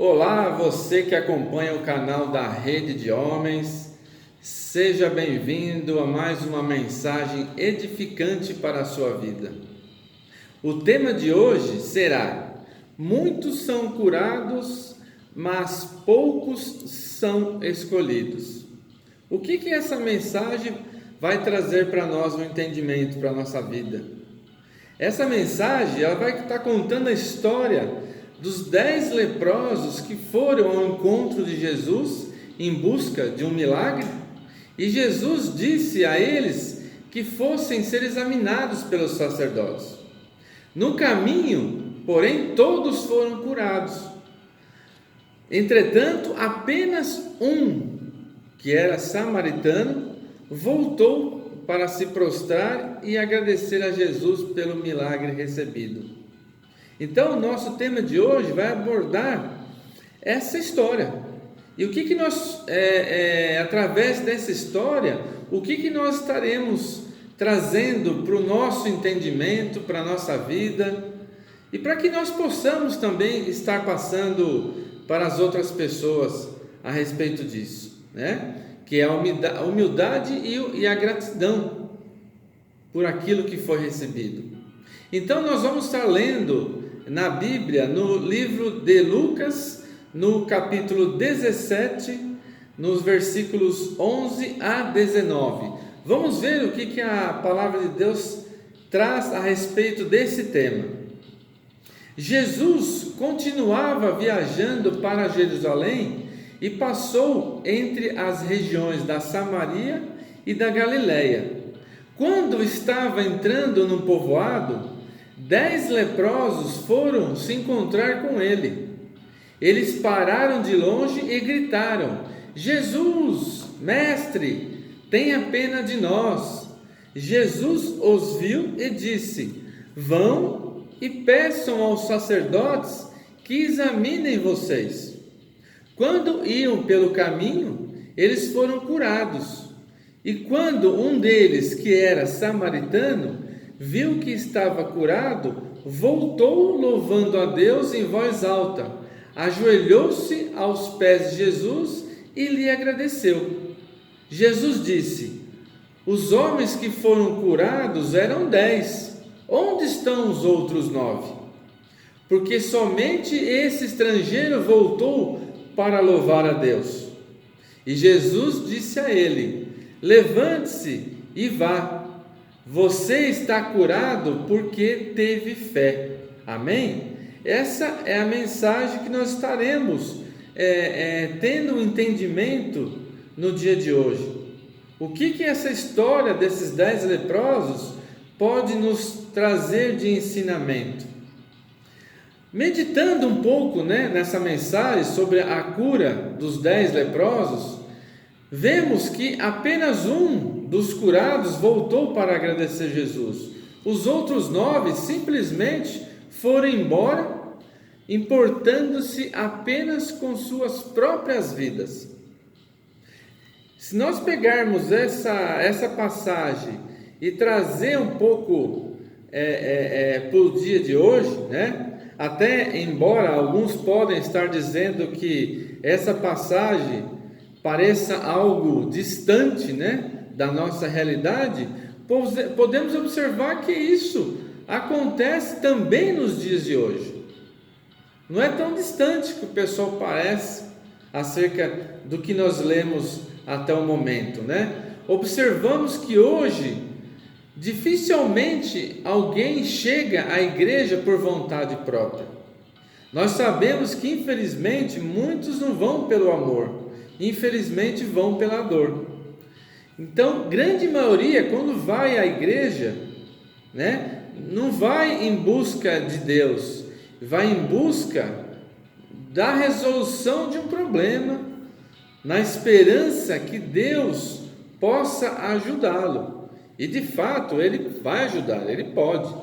Olá, você que acompanha o canal da Rede de Homens, seja bem-vindo a mais uma mensagem edificante para a sua vida. O tema de hoje será: muitos são curados, mas poucos são escolhidos. O que essa mensagem vai trazer para nós no entendimento, para a nossa vida? Essa mensagem ela vai estar contando a história dos 10 leprosos que foram ao encontro de Jesus em busca de um milagre, e Jesus disse a eles que fossem ser examinados pelos sacerdotes. No caminho, porém, todos foram curados. Entretanto, apenas um, que era samaritano, voltou para se prostrar e agradecer a Jesus pelo milagre recebido. Então, o nosso tema de hoje vai abordar essa história. E o que nós, através dessa história, o que nós estaremos trazendo para o nosso entendimento, para a nossa vida, e para que nós possamos também estar passando para as outras pessoas a respeito disso, né? Que é a humildade e a gratidão por aquilo que foi recebido. Então, nós vamos estar lendo na Bíblia, no livro de Lucas, no capítulo 17, nos versículos 11 a 19. Vamos ver o que a palavra de Deus traz a respeito desse tema. Jesus continuava viajando para Jerusalém e passou entre as regiões da Samaria e da Galileia. Quando estava entrando num povoado, 10 leprosos foram se encontrar com ele. Eles pararam de longe e gritaram: Jesus, mestre, tenha pena de nós. Jesus os viu e disse: vão e peçam aos sacerdotes que examinem vocês. Quando iam pelo caminho, eles foram curados. E quando um deles, que era samaritano, viu que estava curado, voltou louvando a Deus em voz alta, ajoelhou-se aos pés de Jesus e lhe agradeceu. Jesus disse: os homens que foram curados eram 10, onde estão os outros 9? Porque somente esse estrangeiro voltou para louvar a Deus. E Jesus disse a ele: levante-se e vá. Você está curado porque teve fé. Amém? Essa é a mensagem que nós estaremos tendo um entendimento no dia de hoje. O que essa história desses 10 leprosos pode nos trazer de ensinamento? Meditando um pouco, nessa mensagem sobre a cura dos 10 leprosos, vemos que apenas um dos curados voltou para agradecer Jesus. Os outros 9 simplesmente foram embora, importando-se apenas com suas próprias vidas. Se nós pegarmos essa passagem e trazer um pouco para o dia de hoje, até embora alguns podem estar dizendo que essa passagem pareça algo distante, da nossa realidade, podemos observar que isso acontece também nos dias de hoje. Não é tão distante que o pessoal parece acerca do que nós lemos até o momento, Observamos que hoje dificilmente alguém chega à igreja por vontade própria. Nós sabemos que infelizmente muitos não vão pelo amor, infelizmente vão pela dor. Então, grande maioria, quando vai à igreja, não vai em busca de Deus, vai em busca da resolução de um problema, na esperança que Deus possa ajudá-lo. E de fato, Ele vai ajudar, Ele pode.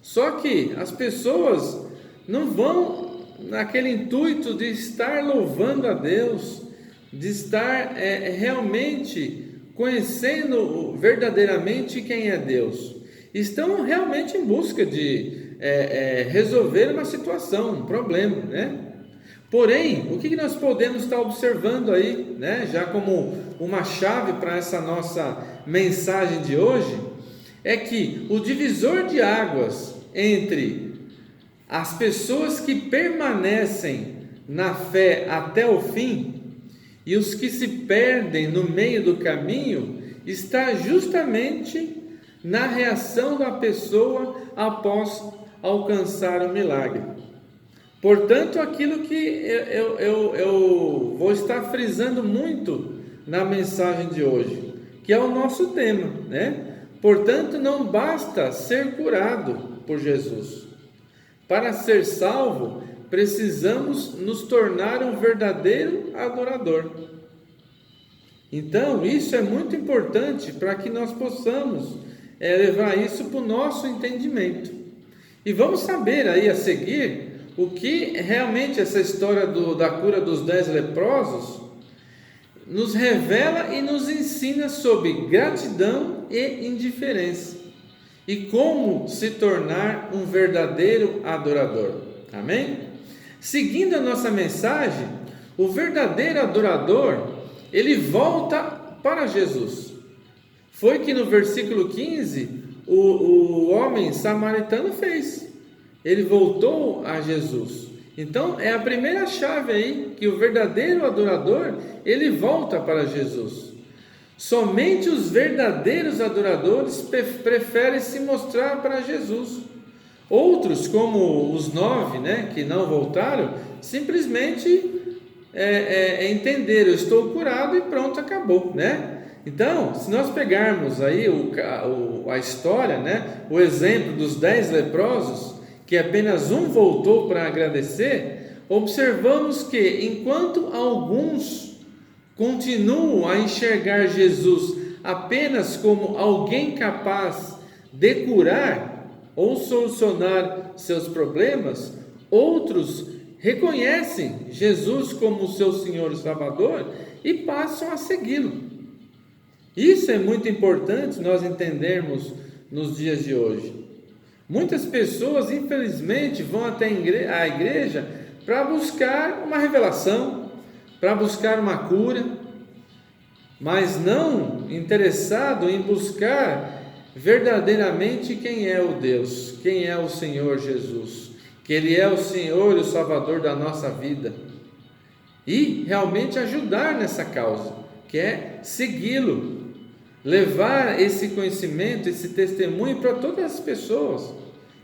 Só que as pessoas não vão naquele intuito de estar louvando a Deus, de estar realmente conhecendo verdadeiramente quem é Deus. Estão realmente em busca de resolver uma situação, um problema, Porém, o que nós podemos estar observando aí, né, já como uma chave para essa nossa mensagem de hoje, é que o divisor de águas entre as pessoas que permanecem na fé até o fim e os que se perdem no meio do caminho está justamente na reação da pessoa após alcançar o milagre. Portanto, aquilo que eu vou estar frisando muito na mensagem de hoje, que é o nosso tema, né? Portanto, não basta ser curado por Jesus. Para ser salvo, precisamos nos tornar um verdadeiro adorador. Então, isso é muito importante para que nós possamos levar isso para o nosso entendimento. E vamos saber aí a seguir o que realmente essa história da cura dos 10 leprosos nos revela e nos ensina sobre gratidão e indiferença e como se tornar um verdadeiro adorador. Amém? Seguindo a nossa mensagem, o verdadeiro adorador, ele volta para Jesus. Foi que no versículo 15 o homem samaritano fez. Ele voltou a Jesus. Então é a primeira chave aí, que o verdadeiro adorador, ele volta para Jesus. Somente os verdadeiros adoradores preferem se mostrar para Jesus. Outros, como os 9, né, que não voltaram, simplesmente entenderam: eu estou curado e pronto, acabou, né? Então, se nós pegarmos aí a história, né, o exemplo dos 10 leprosos, que apenas um voltou para agradecer, observamos que enquanto alguns continuam a enxergar Jesus apenas como alguém capaz de curar ou solucionar seus problemas, outros reconhecem Jesus como o seu Senhor e Salvador e passam a segui-lo. Isso é muito importante nós entendermos nos dias de hoje. Muitas pessoas, infelizmente, vão até a igreja para buscar uma revelação, para buscar uma cura, mas não interessado em buscar verdadeiramente quem é o Deus, quem é o Senhor Jesus, que Ele é o Senhor e o Salvador da nossa vida, e realmente ajudar nessa causa, que é segui-lo, levar esse conhecimento, esse testemunho para todas as pessoas.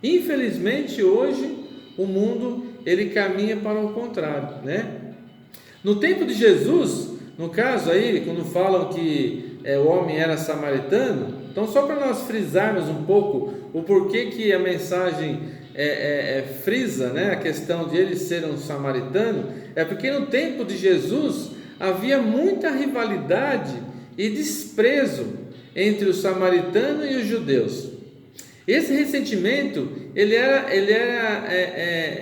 Infelizmente, hoje, o mundo, ele caminha para o contrário, né? No tempo de Jesus, no caso aí, quando falam que o homem era samaritano, então só para nós frisarmos um pouco o porquê que a mensagem frisa, né, a questão de ele ser um samaritano, é porque no tempo de Jesus havia muita rivalidade e desprezo entre o samaritano e os judeus. Esse ressentimento, ele era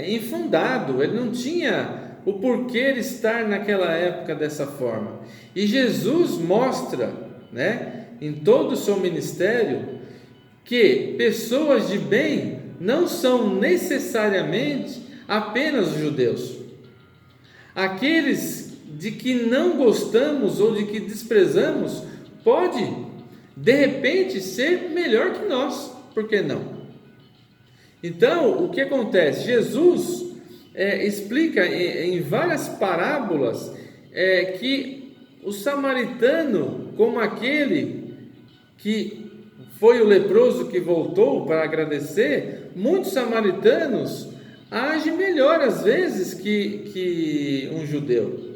infundado, ele não tinha o porquê de estar naquela época dessa forma. E Jesus mostra, né, em todo o seu ministério, que pessoas de bem não são necessariamente apenas os judeus. Aqueles de que não gostamos ou de que desprezamos, pode, de repente, ser melhor que nós. Por que não? Então, o que acontece? Jesus explica em várias parábolas que o samaritano, como aquele que foi o leproso que voltou para agradecer, muitos samaritanos agem melhor às vezes que um judeu.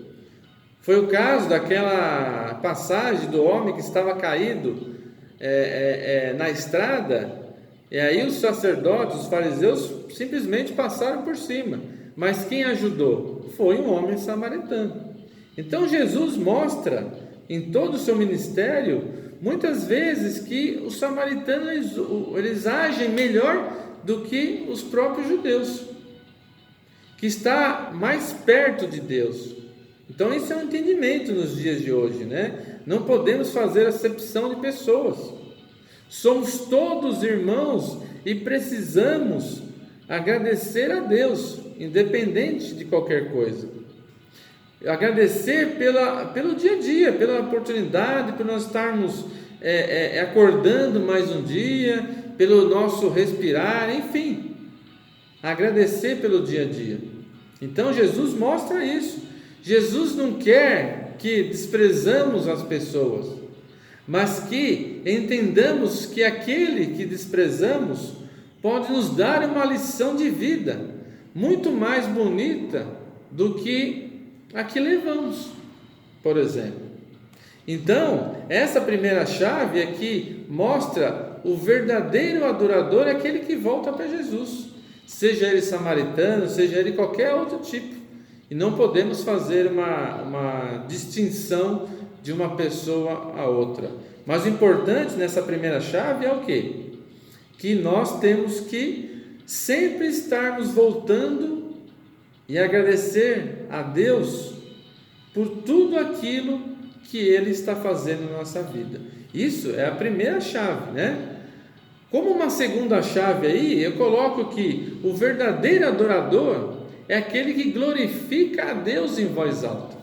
Foi o caso daquela passagem do homem que estava caído na estrada. E aí os sacerdotes, os fariseus, simplesmente passaram por cima. Mas quem ajudou? Foi um homem samaritano. Então Jesus mostra em todo o seu ministério, muitas vezes, que os samaritanos eles agem melhor do que os próprios judeus, que está mais perto de Deus. Então isso é um entendimento nos dias de hoje, né? Não podemos fazer acepção de pessoas. Somos todos irmãos e precisamos agradecer a Deus, independente de qualquer coisa. Agradecer pelo dia a dia, pela oportunidade, por nós estarmos acordando mais um dia, pelo nosso respirar, enfim, agradecer pelo dia a dia. Então Jesus mostra isso. Jesus não quer que desprezamos as pessoas, mas que entendamos que aquele que desprezamos pode nos dar uma lição de vida muito mais bonita do que a que levamos, por exemplo. Então, essa primeira chave aqui mostra o verdadeiro adorador é aquele que volta para Jesus, seja ele samaritano, seja ele qualquer outro tipo. E não podemos fazer uma distinção de uma pessoa a outra. Mas o importante nessa primeira chave é o quê? Que nós temos que sempre estarmos voltando e agradecer a Deus por tudo aquilo que Ele está fazendo na nossa vida. Isso é a primeira chave, né? Como uma segunda chave aí, eu coloco que o verdadeiro adorador é aquele que glorifica a Deus em voz alta.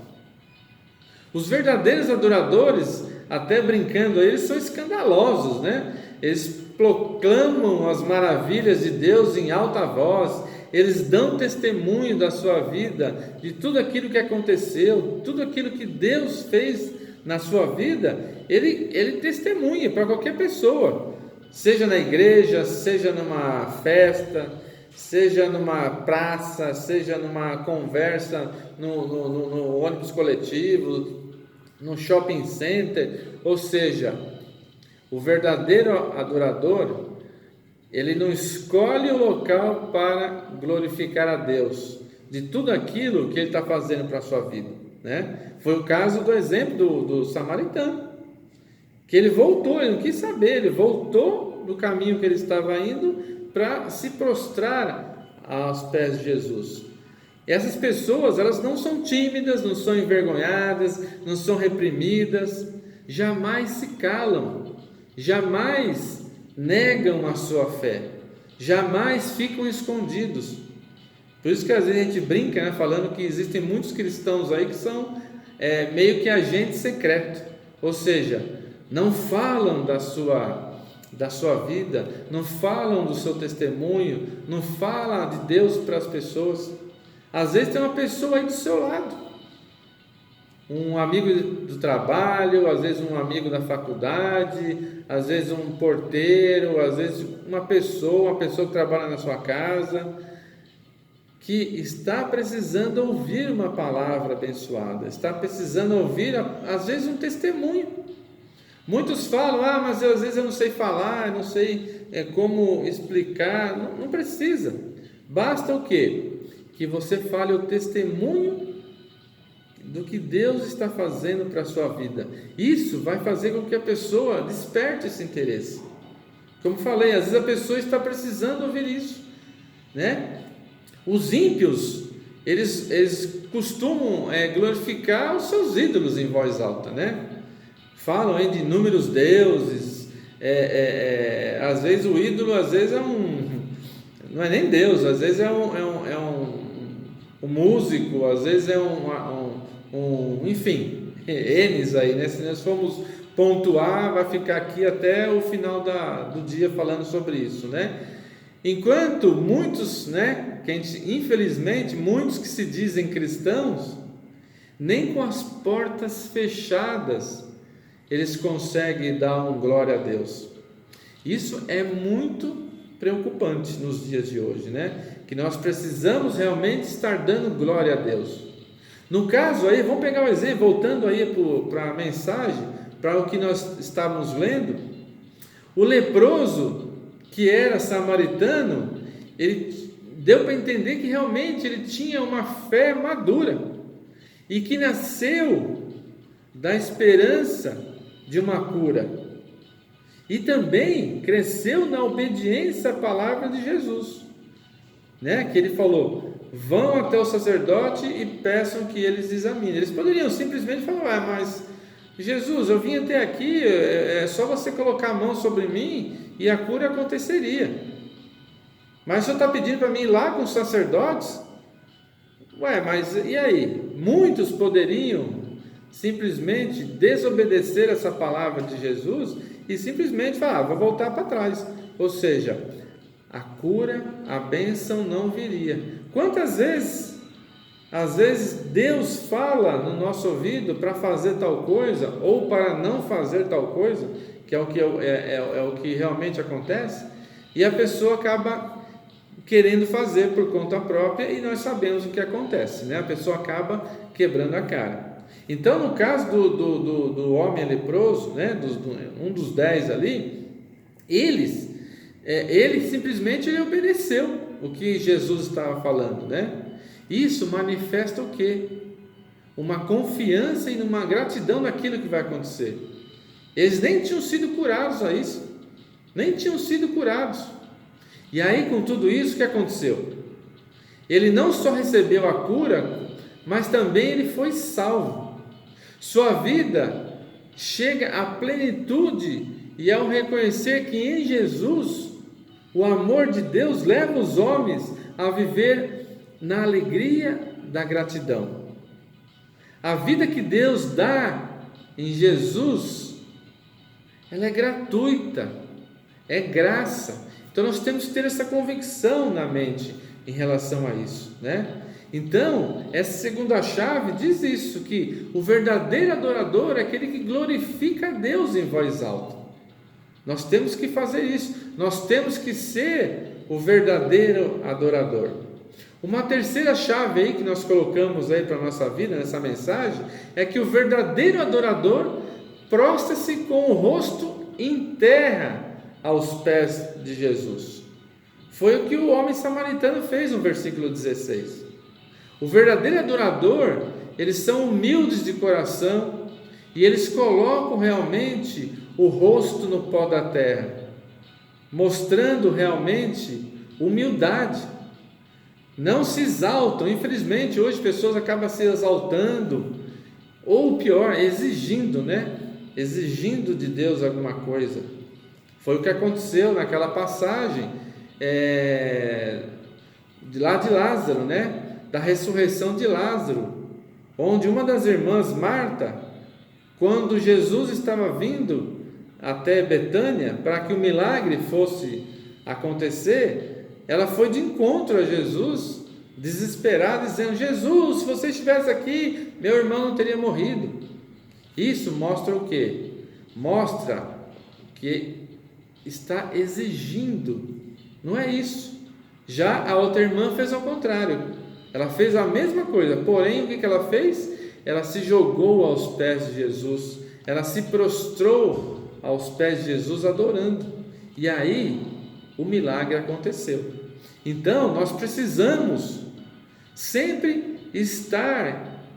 Os verdadeiros adoradores, até brincando, eles são escandalosos, né? Eles proclamam as maravilhas de Deus em alta voz, eles dão testemunho da sua vida, de tudo aquilo que aconteceu, tudo aquilo que Deus fez na sua vida, ele testemunha para qualquer pessoa, seja na igreja, seja numa festa, seja numa praça, seja numa conversa no ônibus coletivo, no shopping center. Ou seja, o verdadeiro adorador, ele não escolhe o local para glorificar a Deus de tudo aquilo que ele está fazendo para a sua vida, né? Foi o caso do exemplo do samaritano, que ele voltou, ele não quis saber, ele voltou do caminho que ele estava indo para se prostrar aos pés de Jesus. E essas pessoas, elas não são tímidas, não são envergonhadas, não são reprimidas, jamais se calam, jamais negam a sua fé, jamais ficam escondidos. Por isso que às vezes a gente brinca, né, falando que existem muitos cristãos aí que são meio que agente secreto, ou seja, não falam da sua vida, não falam do seu testemunho, não falam de Deus para as pessoas. Às vezes tem uma pessoa aí do seu lado, um amigo do trabalho, às vezes um amigo da faculdade, às vezes um porteiro, às vezes uma pessoa que trabalha na sua casa, que está precisando ouvir uma palavra abençoada, está precisando ouvir, às vezes, um testemunho. Muitos falam, mas às vezes eu não sei falar, não sei como explicar. Não precisa, basta o quê? Que você fale o testemunho do que Deus está fazendo para a sua vida. Isso vai fazer com que a pessoa desperte esse interesse. Como falei, às vezes a pessoa está precisando ouvir isso, né? Os ímpios, eles costumam glorificar os seus ídolos em voz alta, né? Falam aí de inúmeros deuses, às vezes o ídolo, às vezes não é nem Deus, às vezes é um músico, às vezes enfim, N's aí, né? Se nós formos pontuar, vai ficar aqui até o final do dia falando sobre isso, né? Enquanto muitos, né, infelizmente, muitos que se dizem cristãos, nem com as portas fechadas, eles conseguem dar um glória a Deus. Isso é muito preocupante nos dias de hoje, né? Que nós precisamos realmente estar dando glória a Deus. No caso aí, vamos pegar o exemplo, voltando aí para a mensagem, para o que nós estávamos lendo, o leproso, que era samaritano, ele deu para entender que realmente ele tinha uma fé madura, e que nasceu da esperança de uma cura, e também cresceu na obediência à palavra de Jesus, né? Que ele falou, vão até o sacerdote e peçam que eles examinem. Eles poderiam simplesmente falar, mas Jesus, eu vim até aqui, é só você colocar a mão sobre mim e a cura aconteceria. Mas o senhor está pedindo para mim ir lá com os sacerdotes? Mas e aí? muitos poderiam simplesmente desobedecer essa palavra de Jesus e simplesmente falar, vou voltar para trás. Ou seja, a cura, a bênção não viria. Quantas vezes, às vezes, Deus fala no nosso ouvido para fazer tal coisa ou para não fazer tal coisa, que é o que realmente acontece, e a pessoa acaba querendo fazer por conta própria e nós sabemos o que acontece, né? A pessoa acaba quebrando a cara. Então, no caso do homem leproso, né? Um dos 10 ali, ele simplesmente obedeceu o que Jesus estava falando, né? Isso manifesta o quê? Uma confiança e uma gratidão naquilo que vai acontecer. Eles nem tinham sido curados a isso, nem tinham sido curados. E aí, com tudo isso, o que aconteceu? Ele não só recebeu a cura, mas também ele foi salvo. Sua vida chega à plenitude, e ao reconhecer que em Jesus o amor de Deus leva os homens a viver na alegria da gratidão. A vida que Deus dá em Jesus, ela é gratuita, é graça. Então nós temos que ter essa convicção na mente em relação a isso, né? Então, essa segunda chave diz isso, que o verdadeiro adorador é aquele que glorifica a Deus em voz alta. Nós temos que fazer isso, nós temos que ser o verdadeiro adorador. Uma terceira chave aí que nós colocamos aí para a nossa vida, nessa mensagem, é que o verdadeiro adorador prostra-se com o rosto em terra aos pés de Jesus. Foi o que o homem samaritano fez no versículo 16. O verdadeiro adorador, eles são humildes de coração e eles colocam realmente o rosto no pó da terra, mostrando realmente humildade. Não se exaltam. Infelizmente hoje pessoas acabam se exaltando, ou pior, exigindo, né? Exigindo de Deus alguma coisa. Foi o que aconteceu naquela passagem de Lázaro, né? Da ressurreição de Lázaro, onde uma das irmãs, Marta, quando Jesus estava vindo até Betânia para que o milagre fosse acontecer, ela foi de encontro a Jesus, desesperada, dizendo: Jesus, se você estivesse aqui, meu irmão não teria morrido. Isso mostra o quê? Mostra que está exigindo. Não é isso. Já a outra irmã fez ao contrário. Ela fez a mesma coisa, porém o que ela fez? Ela se jogou aos pés de Jesus, ela se prostrou aos pés de Jesus adorando, e aí o milagre aconteceu. Então nós precisamos sempre estar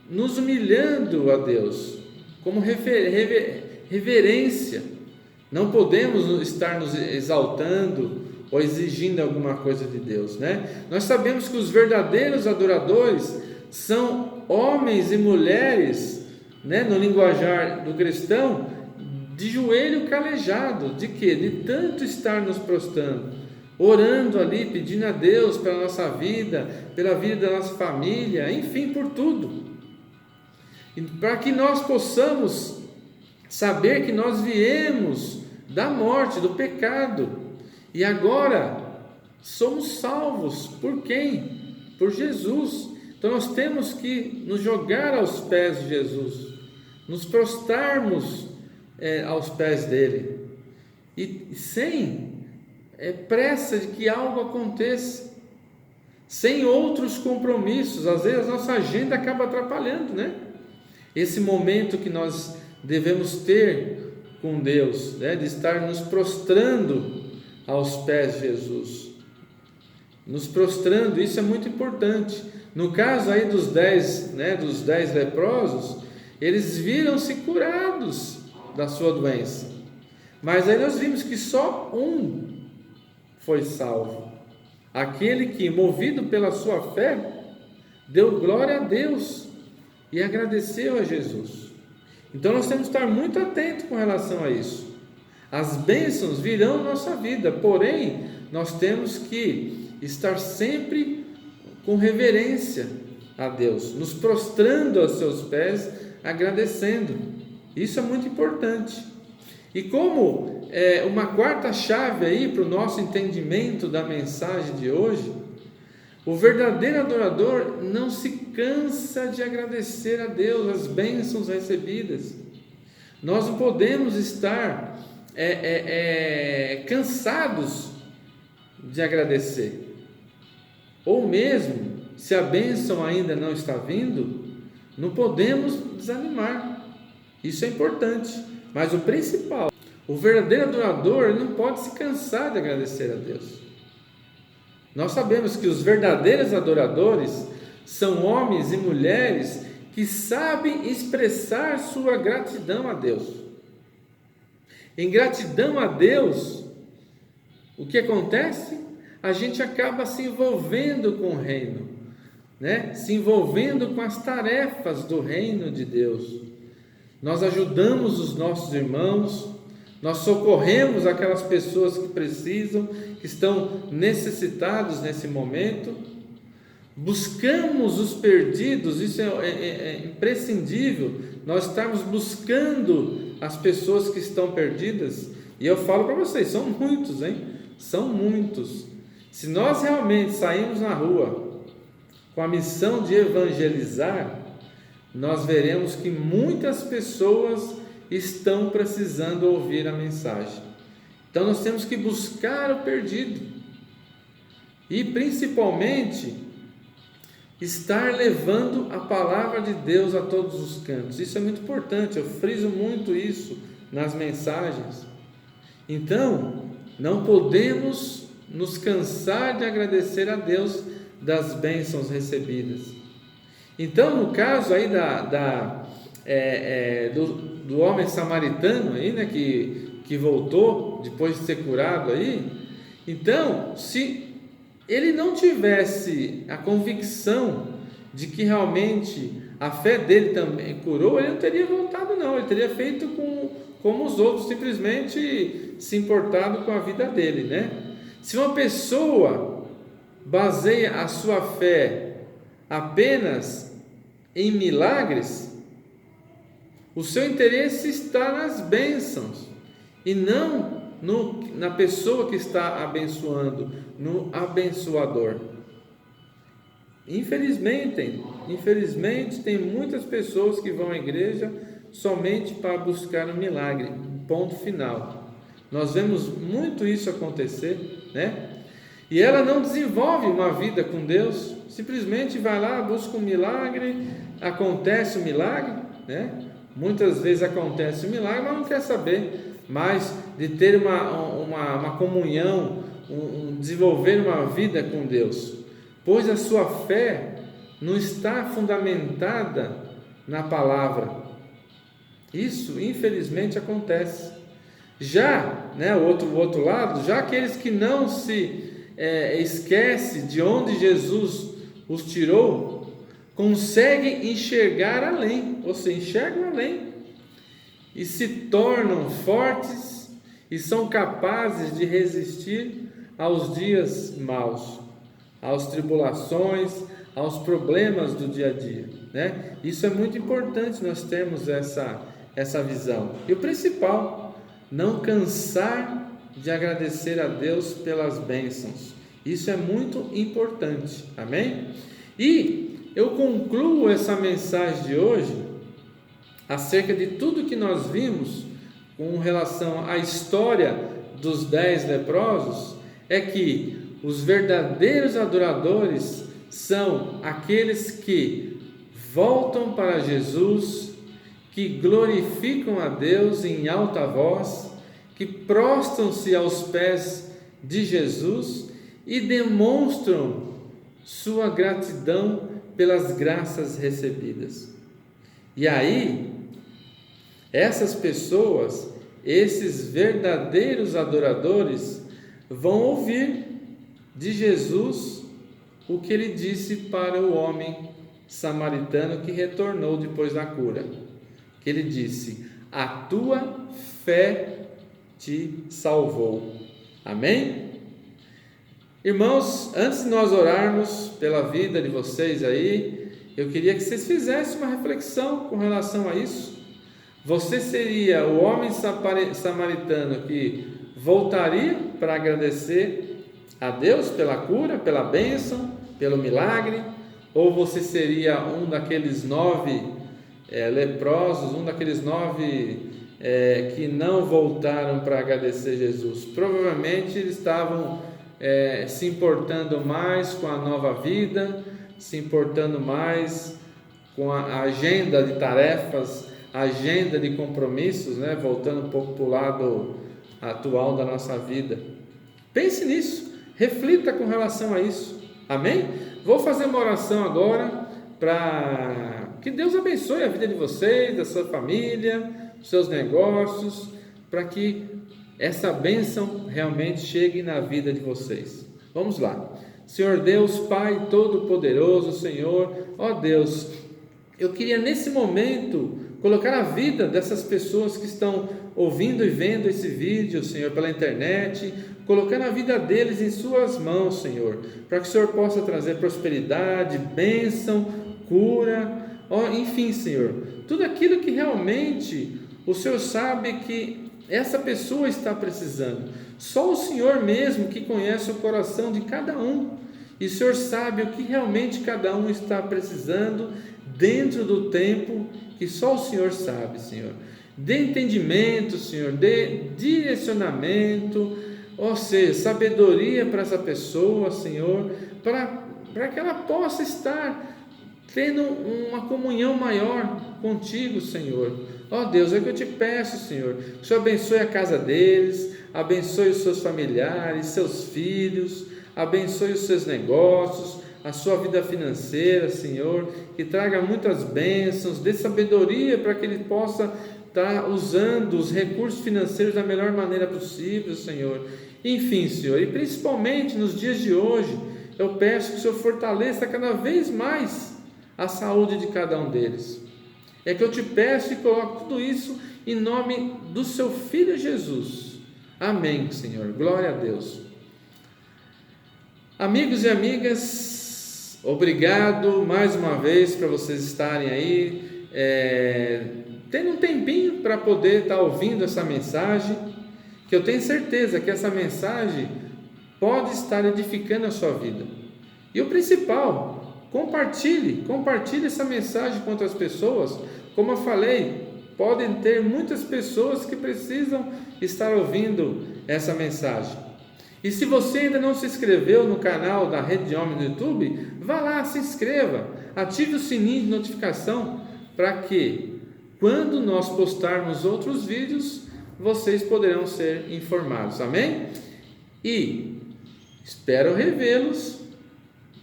nos humilhando a Deus, como reverência. Não podemos estar nos exaltando ou exigindo alguma coisa de Deus, né? Nós sabemos que os verdadeiros adoradores são homens e mulheres, né, no linguajar do cristão, de joelho calejado. De quê? De tanto estar nos prostrando, orando ali, pedindo a Deus pela nossa vida, pela vida da nossa família, enfim, por tudo. E para que nós possamos saber que nós viemos da morte, do pecado, e agora somos salvos. Por quem? Por Jesus. Então nós temos que nos jogar aos pés de Jesus, nos prostrarmos aos pés dele, e sem pressa de que algo aconteça, sem outros compromissos. Às vezes a nossa agenda acaba atrapalhando, né? Esse momento que nós devemos ter com Deus, né? De estar nos prostrando aos pés de Jesus, nos prostrando. Isso é muito importante. No caso aí dos 10, né, dos 10 leprosos, eles viram-se curados da sua doença, mas aí nós vimos que só um foi salvo, aquele que, movido pela sua fé, deu glória a Deus e agradeceu a Jesus. Então nós temos que estar muito atentos com relação a isso. As bênçãos virão na nossa vida, porém nós temos que estar sempre com reverência a Deus, nos prostrando aos seus pés, agradecendo. Isso é muito importante. E como uma quarta chave aí para o nosso entendimento da mensagem de hoje, o verdadeiro adorador não se cansa de agradecer a Deus as bênçãos recebidas. Nós não podemos estar cansados de agradecer. Ou mesmo, se a bênção ainda não está vindo, não podemos desanimar. Isso é importante. Mas o principal, o verdadeiro adorador não pode se cansar de agradecer a Deus. Nós sabemos que os verdadeiros adoradores são homens e mulheres que sabem expressar sua gratidão a Deus. Em gratidão a Deus, o que acontece? A gente acaba se envolvendo com o reino, né? Se envolvendo com as tarefas do reino de Deus. Nós ajudamos os nossos irmãos, nós socorremos aquelas pessoas que precisam, que estão necessitados nesse momento, buscamos os perdidos. Isso é imprescindível, nós estamos buscando as pessoas que estão perdidas, e eu falo para vocês, são muitos, hein? São muitos. Se nós realmente sairmos na rua com a missão de evangelizar, nós veremos que muitas pessoas estão precisando ouvir a mensagem. Então nós temos que buscar o perdido e principalmente estar levando a palavra de Deus a todos os cantos. Isso é muito importante, eu friso muito isso nas mensagens. Então não podemos nos cansar de agradecer a Deus das bênçãos recebidas. Então, no caso aí do homem samaritano aí, né, que voltou depois de ser curado aí, então, se ele não tivesse a convicção de que realmente a fé dele também curou, ele não teria voltado não, ele teria feito como os outros, simplesmente se importado com a vida dele, né? Se uma pessoa baseia a sua fé apenas em milagres, o seu interesse está nas bênçãos e não na pessoa que está abençoando, no abençoador. Infelizmente tem muitas pessoas que vão à igreja somente para buscar um milagre, ponto final. Nós vemos muito isso acontecer, né? E ela não desenvolve uma vida com Deus, simplesmente vai lá, busca um milagre, acontece o milagre, né? Muitas vezes acontece o milagre, mas não quer saber mais de ter uma comunhão, desenvolver uma vida com Deus, pois a sua fé não está fundamentada na palavra. Isso infelizmente acontece. Já, né, o outro lado, já aqueles que não se esquecem de onde Jesus os tirou, conseguem enxergar além, ou seja, enxergam além e se tornam fortes e são capazes de resistir aos dias maus, às tribulações, aos problemas do dia a dia, né? Isso é muito importante, nós temos essa visão. E o principal, não cansar de agradecer a Deus pelas bênçãos. Isso é muito importante, amém? E eu concluo essa mensagem de hoje acerca de tudo que nós vimos com relação à história dos 10 leprosos, é que os verdadeiros adoradores são aqueles que voltam para Jesus, que glorificam a Deus em alta voz, que prostram-se aos pés de Jesus e demonstram sua gratidão pelas graças recebidas. E aí, essas pessoas, esses verdadeiros adoradores, vão ouvir de Jesus o que ele disse para o homem samaritano que retornou depois da cura. Que ele disse: a tua fé te salvou. Amém? Irmãos, antes de nós orarmos pela vida de vocês aí, eu queria que vocês fizessem uma reflexão com relação a isso. Você seria o homem samaritano que voltaria para agradecer a Deus pela cura, pela bênção, pelo milagre? Ou você seria um daqueles 9 leprosos, um daqueles 9 que não voltaram para agradecer Jesus? Provavelmente eles estavam se importando mais com a nova vida, se importando mais com a agenda de tarefas, a agenda de compromissos, né? Voltando um pouco para o lado atual da nossa vida. Pense nisso, reflita com relação a isso, amém? Vou fazer uma oração agora para que Deus abençoe a vida de vocês, da sua família, dos seus negócios, para que essa bênção realmente chegue na vida de vocês. Vamos lá. Senhor Deus, Pai Todo-Poderoso, Senhor, ó Deus, eu queria nesse momento colocar a vida dessas pessoas que estão ouvindo e vendo esse vídeo, Senhor, pela internet, colocando a vida deles em suas mãos, Senhor, para que o Senhor possa trazer prosperidade, bênção, cura, enfim, Senhor, tudo aquilo que realmente o Senhor sabe que essa pessoa está precisando. Só o Senhor mesmo que conhece o coração de cada um, e o Senhor sabe o que realmente cada um está precisando dentro do tempo que só o Senhor sabe, Senhor. Dê entendimento, Senhor, dê direcionamento, ou seja, sabedoria para essa pessoa, Senhor, para que ela possa estar tendo uma comunhão maior contigo, Senhor. Ó Deus, é que eu te peço, Senhor, que o Senhor abençoe a casa deles, abençoe os seus familiares, seus filhos, abençoe os seus negócios, a sua vida financeira, Senhor, que traga muitas bênçãos, dê sabedoria para que ele possa estar usando os recursos financeiros da melhor maneira possível, Senhor. Enfim, Senhor, e principalmente nos dias de hoje, eu peço que o Senhor fortaleça cada vez mais a saúde de cada um deles. É que eu te peço e coloco tudo isso em nome do seu Filho Jesus. Amém, Senhor. Glória a Deus. Amigos e amigas, obrigado mais uma vez para vocês estarem aí, tendo um tempinho para poder estar ouvindo essa mensagem, que eu tenho certeza que essa mensagem pode estar edificando a sua vida. E o principal, compartilhe essa mensagem com outras pessoas. Como eu falei, podem ter muitas pessoas que precisam estar ouvindo essa mensagem. E se você ainda não se inscreveu no canal da Rede de Homens no YouTube, vá lá, se inscreva, ative o sininho de notificação para que, quando nós postarmos outros vídeos, vocês poderão ser informados, amém? E espero revê-los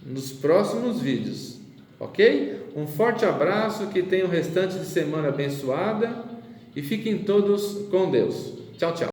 nos próximos vídeos, ok? Um forte abraço, que tenham o restante de semana abençoada e fiquem todos com Deus. Tchau, tchau.